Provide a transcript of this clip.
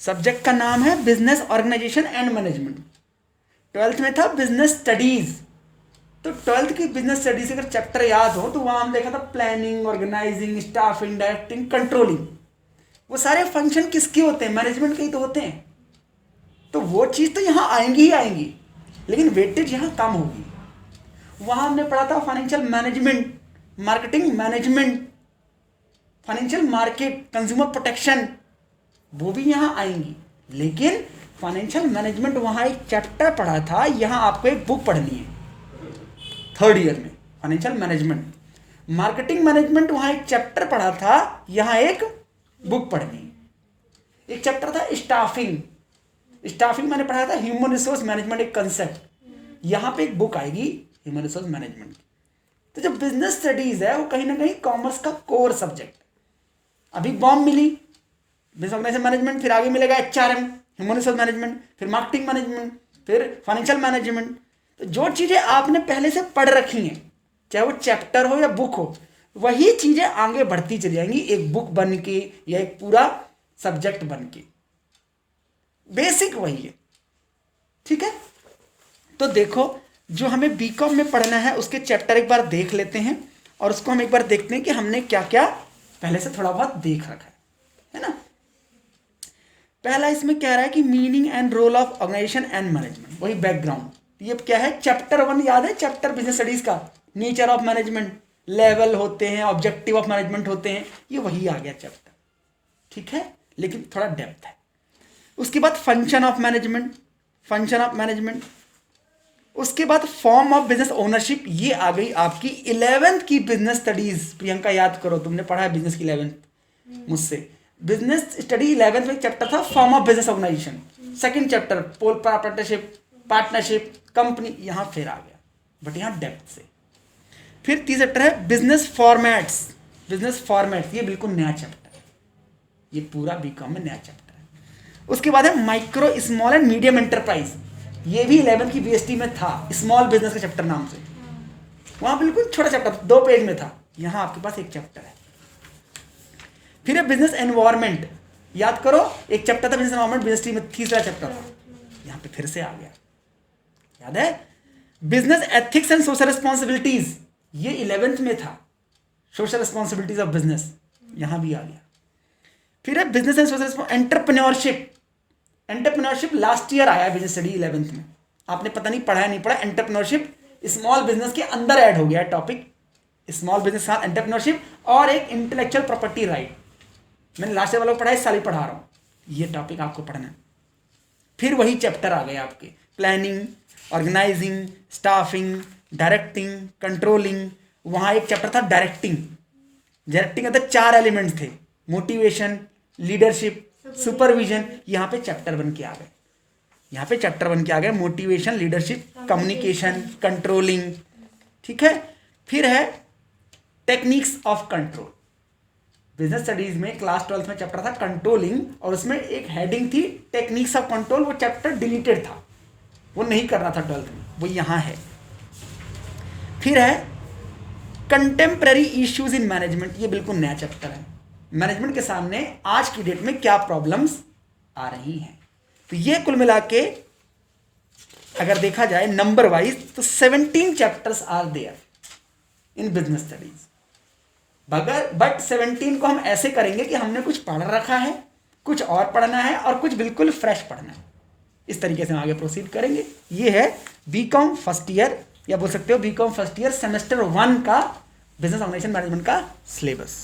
Subject का नाम है business organisation and management. 12th में था बिजनेस स्टडीज, तो 12th की बिजनेस स्टडीज अगर चैप्टर याद हो तो वहां हम देखा था planning, organising, staffing, directing, controlling. वो सारे फंक्शन किसके होते हैं? मैनेजमेंट के ही तो होते हैं। तो वो चीज़ तो यहाँ आएंगी ही आएंगी, लेकिन वेटेज यहाँ कम होगी। वहाँ हमने पढ़ा था financial management, marketing management, financial market, consumer protection, वो भी यहाँ आएंगी। लेकिन फाइनेंशियल मैनेजमेंट वहाँ एक चैप्टर पढ़ा था, यहाँ आपको एक बुक पढ़नी है 3rd ईयर में, फाइनेंशियल मैनेजमेंट। मार्केटिंग मैनेजमेंट वहाँ एक चैप्टर पढ़ा था, यहाँ एक बुक पढ़नी है। एक चैप्टर था स्टाफिंग, स्टाफिंग मैंने पढ़ा था ह्यूमन रिसोर्स मैनेजमेंट, एक कंसेप्ट। यहाँ पे एक बुक आएगी ह्यूमन रिसोर्स मैनेजमेंट। तो जो बिजनेस स्टडीज है वो कहीं ना कहीं कॉमर्स का कोर सब्जेक्ट। अभी बॉम्ब मिली बिजनेस ऑर्गेनाइजेशन मैनेजमेंट, फिर आगे मिलेगा HRM ह्यूमन रिसोर्स मैनेजमेंट, फिर मार्केटिंग मैनेजमेंट, फिर फाइनेंशियल मैनेजमेंट। तो जो चीज़ें आपने पहले से पढ़ रखी हैं, चाहे वो चैप्टर हो या बुक हो, वही चीज़ें आगे बढ़ती चली जाएंगी एक बुक बन के या एक पूरा सब्जेक्ट बन के। बेसिक वही है, ठीक है। तो देखो, जो हमें बीकॉम में पढ़ना है उसके चैप्टर एक बार देख लेते हैं, और उसको हम एक बार देखते हैं कि हमने क्या क्या पहले से थोड़ा बहुत देख रखा है ना। पहला इसमें कह रहा है कि meaning and role of organisation and management, वही बैकग्राउंड। ये क्या है? चैप्टर 1 याद है, चैप्टर बिजनेस स्टडीज का, नेचर ऑफ मैनेजमेंट, लेवल होते हैं, ऑब्जेक्टिव ऑफ मैनेजमेंट होते हैं, ये वही आ गया चैप्टर, ठीक है, लेकिन थोड़ा डेप्थ है। उसके बाद function of management, function of management. उसके बाद फॉर्म ऑफ बिजनेस ओनरशिप, ये आ गई आपकी 11th की बिजनेस स्टडीज। प्रियंका याद करो, तुमने पढ़ा है बिजनेस की 11th मुझसे। बिजनेस स्टडी 11th में चैप्टर था form of business organisation. Second chapter pole partnership, partnership, company, यहां फिर आ गया, बट यहां डेप्थ से। फिर तीसरा चैप्टर है बिजनेस फॉर्मेट्स, बिजनेस फॉर्मेट्स, ये बिल्कुल नया चैप्टर है, ये पूरा बीकॉम में नया चैप्टर है। उसके बाद है micro small and medium enterprise, ये भी 11th की बीएसटी में था, स्मॉल बिजनेस का चैप्टर नाम से। वहां बिल्कुल छोटा चैप्टर 2 पेज में था, यहां आपके पास एक चैप्टर है। फिर है बिजनेस एनवायरनमेंट, याद करो एक चैप्टर था बिजनेस एनवायरनमेंट, बीएसटी में तीसरा चैप्टर था, यहां पे फिर से आ गया, याद है। Business ethics and social responsibilities, ये 11th में था, सोशल रिस्पॉन्सिबिलिटीज ऑफ बिजनेस, यहां भी आ गया। फिर है business and social entrepreneurship, entrepreneurship last year आया बिजनेस स्टडी 11th में, आपने पता नहीं पढ़ा है नहीं पढ़ा। एंटरप्रेन्योरशिप स्मॉल बिजनेस के अंदर ऐड हो गया टॉपिक, स्मॉल बिजनेस के साथ एंटरप्रेन्योरशिप और एक इंटेलेक्चुअल प्रॉपर्टी राइट। मैंने लास्ट ईयर वालों को पढ़ा है, इस साल ही पढ़ा रहा हूँ, ये टॉपिक आपको पढ़ना है। फिर वही चैप्टर आ गए आपके, planning, organising, staffing, directing, controlling. वहाँ एक चैप्टर था डायरेक्टिंग, डायरेक्टिंग के अंदर 4 एलिमेंट्स थे, मोटिवेशन, लीडरशिप, सुपरविजन। यहाँ पे चैप्टर बन के आ गए, यहाँ पे चैप्टर बन के आ गए, मोटिवेशन, लीडरशिप, कम्युनिकेशन, कंट्रोलिंग, ठीक है। फिर है techniques of control, business studies में क्लास 12th में चैप्टर था कंट्रोलिंग, और उसमें एक हेडिंग थी टेक्निक्स ऑफ कंट्रोल, वो चैप्टर डिलीटेड था, वो नहीं करना था 12th में, वो यहाँ है। फिर है कंटेम्प्रेरी इश्यूज इन मैनेजमेंट, ये बिल्कुल नया चैप्टर है, मैनेजमेंट के सामने आज की डेट में क्या प्रॉब्लम्स आ रही हैं। तो ये कुल मिला के अगर देखा जाए नंबर वाइज तो 17 chapters are there in business studies. But 17 को हम ऐसे करेंगे कि हमने कुछ पढ़ रखा है, कुछ और पढ़ना है, और कुछ बिल्कुल फ्रेश पढ़ना है। इस तरीके से हम आगे प्रोसीड करेंगे। ये है बीकॉम फर्स्ट ईयर, या बोल सकते हो बीकॉम फर्स्ट ईयर सेमेस्टर 1 का बिजनेस ऑर्गेनाइजेशन मैनेजमेंट का सिलेबस।